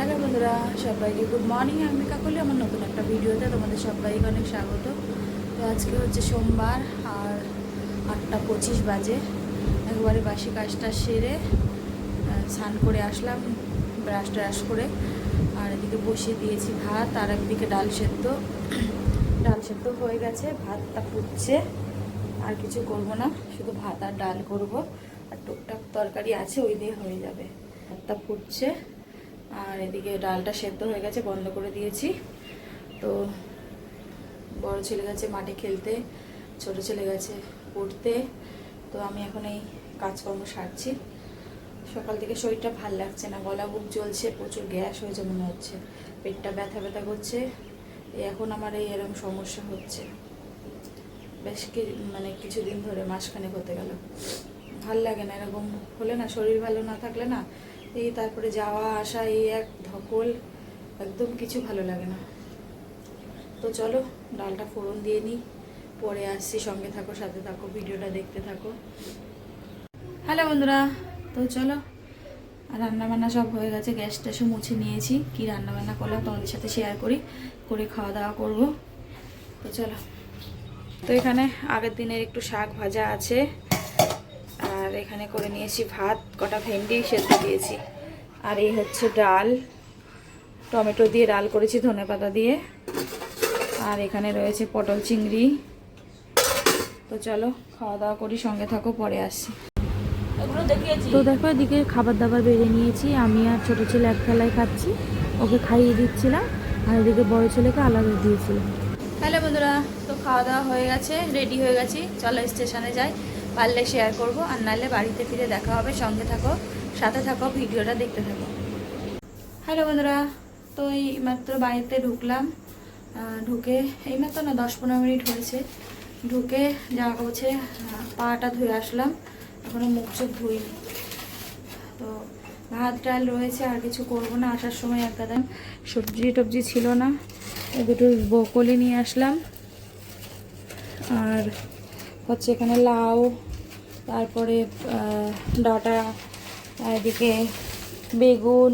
Hello বন্ধুরা, সবাইকে good morning. আমি কাকলি, আমার নতুন একটা ভিডিওতে তোমাদের সবাইকে অনেক স্বাগত। তো আজকে হচ্ছে সোমবার আর 8:25 বাজে। একবারে বাসি কাজটা সেরে স্নান করে আসলাম, ব্রাশ করে। আর এদিকে বসিয়ে দিয়েছি ভাত, আর একদিকে ডাল সেদ্ধ হয়ে গেছে। ভাতটা ফুটছে, আর কিছু করব না, শুধু ভাত আর ডাল করব। আর টুকটাক তরকারি আছে, ওই দিয়ে হয়ে যাবে। ভাতটা ফুটছে আর এদিকে ডালটা সেদ্ধ হয়ে গেছে, বন্ধ করে দিয়েছি। তো বড় ছেলে গেছে মাঠে খেলতে, ছোট ছেলে গেছে পড়তে। তো আমি এখন এই কাজকর্ম সারছি। সকাল থেকে শরীরটা ভাল লাগছে না, গলা বুক জ্বলছে, প্রচুর গ্যাস হয়েছে মনে হচ্ছে, পেটটা ব্যথা ব্যথা করছে। এখন আমার এরকম সমস্যা হচ্ছে বেশ কিছুদিন ধরে, মাসখানেক হতে গেল। ভাল লাগে না এরকম হলে, না শরীর ভালো না থাকলে না, এই তারপরে যাওয়া আসা, এই এক ধকল, একদম কিছু ভালো লাগে না। তো চলো ডালটা ফোড়ন দিয়ে নিই, পরে আসছি। সঙ্গে থাকো, সাথে থাকো, ভিডিওটা দেখতে থাকো। হ্যালো বন্ধুরা, তো চলো, রান্নাবান্না সব হয়ে গেছে, গ্যাস ট্যাসও মুছে নিয়েছি। কি রান্নাবান্না করলাম তোমাদের সাথে শেয়ার করে খাওয়া দাওয়া করব। তো চলো। তো এখানে আগের দিনের একটু শাক ভাজা আছে, আর এখানে করে নিয়েছি ভাত, কটা ভেন্ডি সেদ্ধ দিয়েছি। আর এই হচ্ছে ডাল, টমেটো দিয়ে ডাল করেছি, ধনেপাতা দিয়ে। আর এখানে রয়েছে পটল চিংড়ি। তো চলো খাওয়া দাওয়া করি, সঙ্গে থাকো, পরে আসছি। তো দেখো, এদিকে খাবার দাবার বেড়ে নিয়েছি। আমি আর ছোট ছেলে এক থালায় খাচ্ছি, ওকে খাইয়ে দিচ্ছিলাম। আর এদিকে বড় ছেলেকে আলাদা দিয়েছিলাম। হ্যালো বন্ধুরা, তো খাওয়া দাওয়া হয়ে গেছে, রেডি হয়ে গেছি। চলো স্টেশনে যাই, পারলে শেয়ার করব, আর নাহলে বাড়িতে ফিরে দেখা হবে। সঙ্গে থাকো, সাথে থাকো, ভিডিওটা দেখতে থাকো। হ্যালো বন্ধুরা, তো এই মাত্র বাড়িতে ঢুকলাম। ঢুকে এইমাত্র না 10-15 মিনিট হয়েছে। ঢুকে জামা কাপড় ছেড়ে পাটা ধুয়ে আসলাম, এখনও মুখ চোখ ধুইনি। তো ভাত ডাল রয়েছে, আর কিছু করবো না। আসার সময় একটা দাম সবজি টবজি ছিল না, দুটো বকলি নিয়ে আসলাম। আর হচ্ছে এখানে লাউ, তারপরে ডাঁটা, এদিকে বেগুন,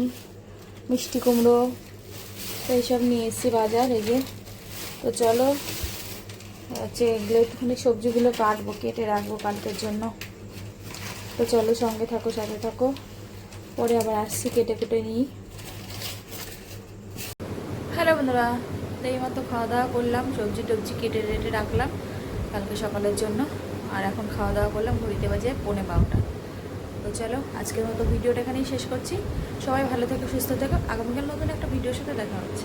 মিষ্টি কুমড়ো, তো এইসব নিয়ে এসেছি বাজার, এই যে। তো চলো হচ্ছে এগুলো একটুখানি সবজিগুলো কাটবো, কেটে রাখবো কালকের জন্য। তো চলো সঙ্গে থাকো, সাথে থাকো, পরে আবার আসছি, কেটে কুটে নিই। হ্যালো বন্ধুরা, তো এইমাত্র খাওয়া দাওয়া করলাম, সবজি টবজি কেটে রেটে রাখলাম কালকে সকালের জন্য। আর এখন খাওয়া দাওয়া করলাম, ঘড়িতে বাজে 12:15। তো চলো আজকের মতো ভিডিওটা এখানেই শেষ করছি। সবাই ভালো থেকো, সুস্থ থেকো। আগামীকাল নতুন একটা ভিডিওর সাথে দেখা হচ্ছে।